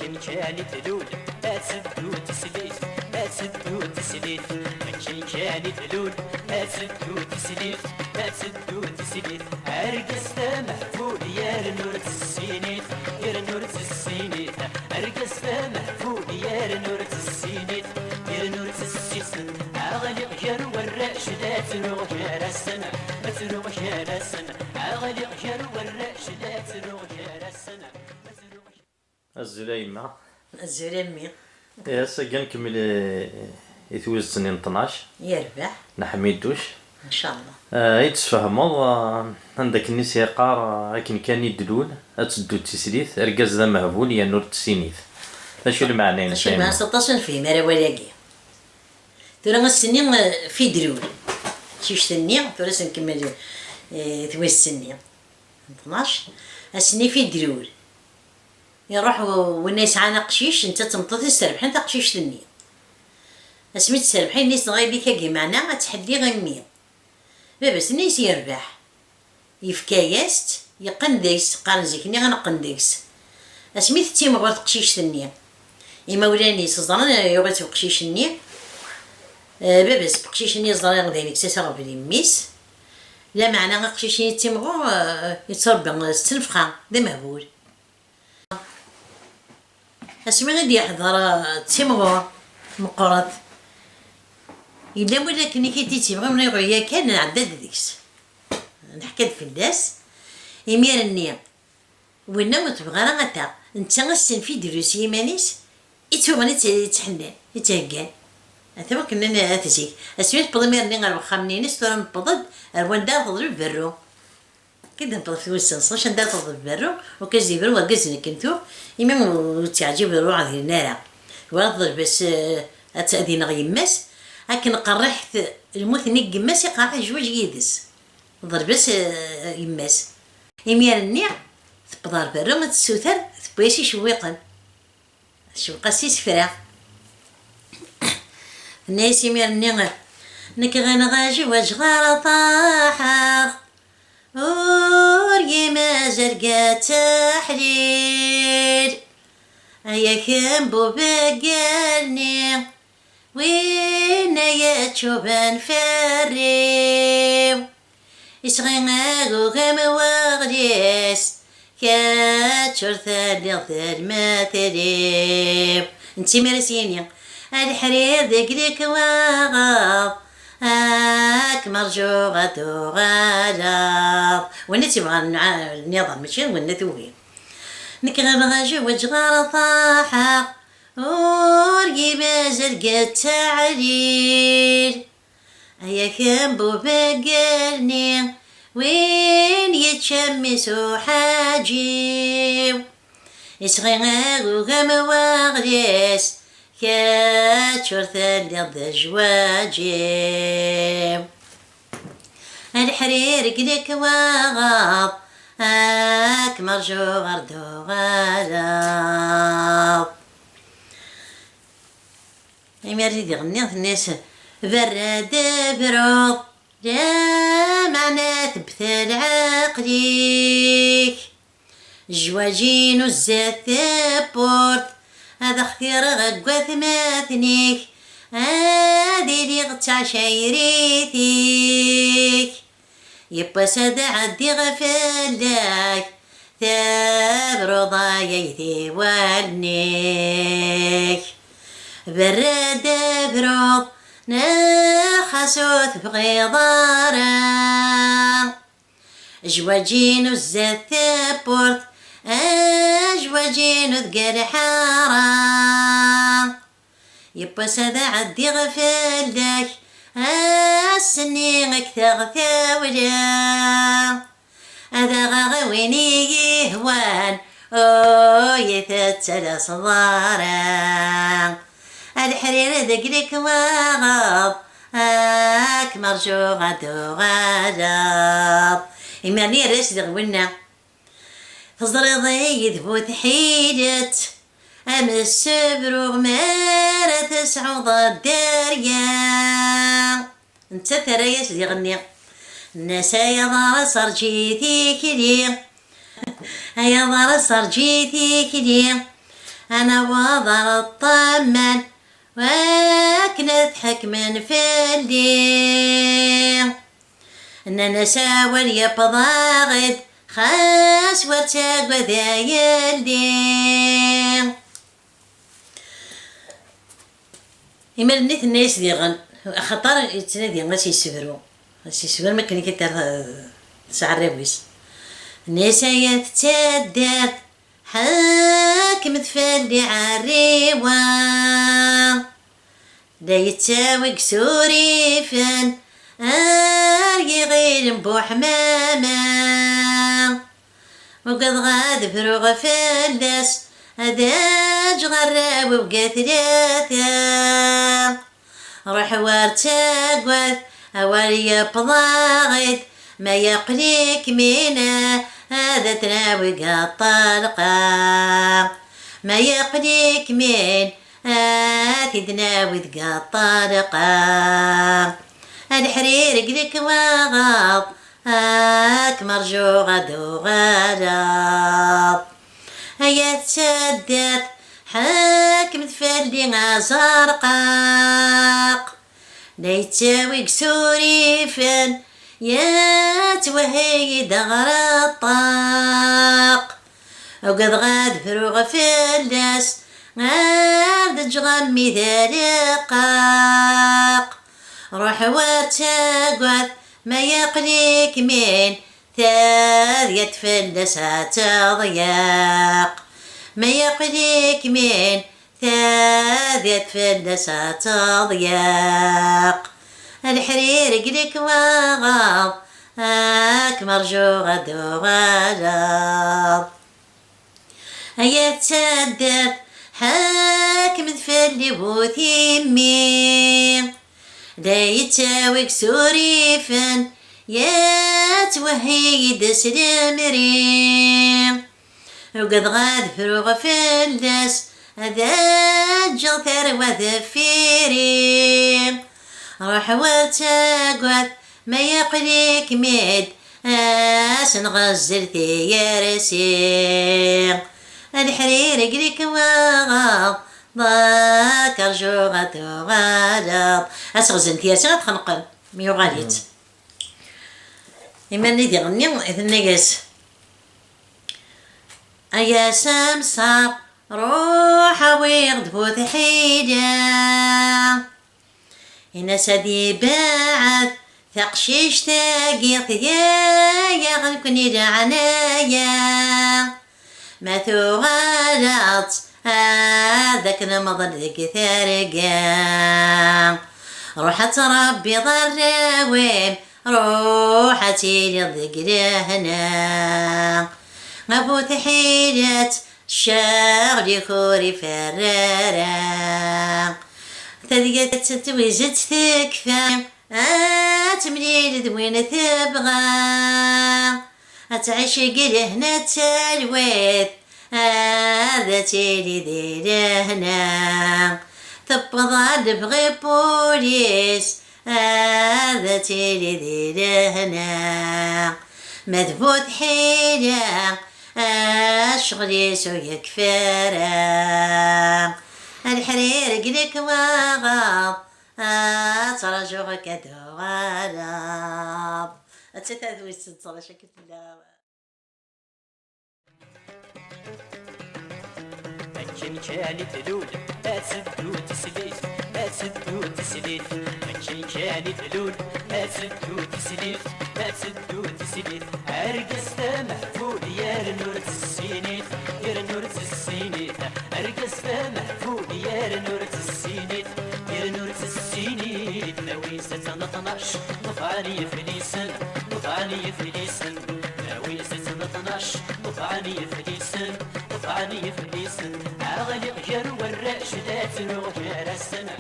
كان تلول أسدو تسليت أسدو تسليت كان تلول أسدو تسليت أسدو تسليت أرقص محفول يا نور السينيت يا نور السينيت أرقص محفول يا نور السينيت يا نور السينيت أغلق جر والرأش لا تروح يا السنة ما تروح يا السنة أغلق جر والرأش لا تروح يا السنة الزلايمة الزلمي يا ساقا نكمل يتوز سنين 12 يربح نحميدوش ان شاء الله. يتفهموا عندك الناس يقار لكن كان يدلول تسدو التسليث ركز ذا مهبول يا نور التسينيث اشو المعنى اشي مع 16 في مرا ولاقي ترى السنين في دلول شيش ثانية ترى نكمل ثوي السنين 12 السنين في دلول يروح والناس عنا قشيش انت تمطط السربحين تا قشيش ثانية اسميت السربحين الناس غايبي كاكي معنا تحدي غمية باباس الناس يربح يفكاياست يقنديس قال زيكني غنقنديس اسميت تيم غوات قشيش ثانية إما ولاني صدران يوغات قشيش النية باباس بقشيش النية صدران غداينيك ساسا غبلي ميس لا معنى قشيش النية تيمغو يتربى ستنفخا دا مهبول اسمي غادي يحضر تيمغو مقرط إلا ولا كني كي تيبغي من يغيا كان عداد ديكس نحكي في الناس يمير النية وين ما تبغى راه غتا انت غسن في دروس يمانيس يتوغني تحنان يتهكان هذا كنا تزيك اسميت بضمير ني غير خامنينيس ترى نبضد الوان دار تضرب برو كده نبض في وسط واش ندار تضرب برو وكزي برو وكزني كنتو يمين تعجب الروح هذه النار ورض بس اتأذينا غيماس لكن قرحت الموت نيك يماس يقرح جواج يدس ضربس يماس يمير النيع تبضار برو ما تسوثر تبويسي شويقا شويقا سيس فراغ الناس يمير النيع نك غنغاجي وجغار طاحر ورقي ما زرقا تحليل ايا كان بو بقالني وين يا تشوبان فريو يسغيغو غم وغليس كاتشور ثالي المثليو انتي مرسيني الحرير ذكرك واغاض هاك مرجوغة غالط وانا تبغى النظام ماشي وانا توهي نكغب غاجي وجغار طاحق ورقي بازرقة تعليل ايا كان بو بقالني وين يتشمسو حاجيو يسغيغو غم واغليس كاتشور ثالي الضجواجيو الحرير قلك واغاض هاك مرجو غردو غالط يمرد يغني الناس برد برود لا معنى تبثل عقليك جواجين الزات بورت هذا اختيار غقوة ثماثنيك هادي لي غتع شايريتيك يبا سادا عدي غفلاك ثابرو ضايثي والنيك برد برود نخسو تبغي ضارا جواجين الزات بورت أجواجين ذقال حارة يبا سادا عدي غفلاك السنين اكثر ثاولا هذا غاويني يهوان او يتتسلى صدارا الحرير ذقلك واغض هاك مرجو غدو غلط إماني راسد غونا تزريضي يذبوت حيلت أم السبر غمارة تسعود الداريا انت ترى سيدي غني الناس يا دار صرجيتي كلي يا دار صرجيتي كلي أنا وضر الطمان وكنضحك من فلي أننا ساول يبضاغد خاس ورتاق وذا يلي إما نيت الناس ديغن خطر يتنادي غاس يسفرو ما كان كيتر سعريويس الناس يتدار حاكم تفلي عالريوة دا يتساوي كسوري فان أرقي غير مبو حمامة وقد غاد فروغ فلس أداج غراوي وبقى ثلاثة روح وارتاقوث أولي بضاغد ما يقليك منا هذا تناوي الطلقة ما يقليك من هاتي تناوي الطلقة الحرير قلك وغاض هاك مرجو غدو غلط هيا تسدت حاكم تفلي زرقاق لا يتساوي كسوري فن يا توهي دغر الطاق وقد غاد فروغ فلس غاد تجغمي ذلقاق روح وارتاقوث ما يقليك من ثاذ يتفلس تضياق ما يقليك من ثاذ يتفلس تضياق الحرير قلك وغاض هاك مرجو غدو غلط هيا تسدر حاكم تفلي بوثيمي لا يتساوي كسوري فن يا توهي يدس المريم وقد غاد فروغ فلس هذا جغثر وذفيري روح وارتاقوث ما يقليك ميد سنغزل ثيارسي الحرير قليك وغاض ضاك رجو غدو غلط أسغزل ثيارسي غتخنقل ميو غاليت إما ندي غني إذن نقاس أيا سمسار روح ويغد بوث حيدا إنا سدي باعث ثقشيش تاقيث يا غنكني لعنايا ما ثغالط هذاك نمضل ذيك ثارقا روح تربي ضراويم روحتي للذكر هنا أبو تحيلت شاغلي خوري فرارا تذكرت تويزت تكفى أتمليل ذوين تبغى أتعيش هنا تالويت هذا تيلي ذي لهنا تبغى تبغي بوليس هذا تيلي ذي لهنا مذبوط حيلة شغلي سويا كفارة الحرير قلك وغاض ترجوك دو غلط أتتاذوي السلطة شكت الله منشن كاني تلول أسدو تسليت أسدو تسليت منشن كاني تلول أسدو تسليت أسدو تسليت أرقص محفول يا نور السينيت يا نور السينيت أرقص محفول يا نور السينيت يا نور السينيت ناوي ستة 12 نطعني فليسن نطعني فليسن ناوي ستة 12 نطعني فليسن نطعني فليسن أغلق جر والرأش لا تروح يا السنة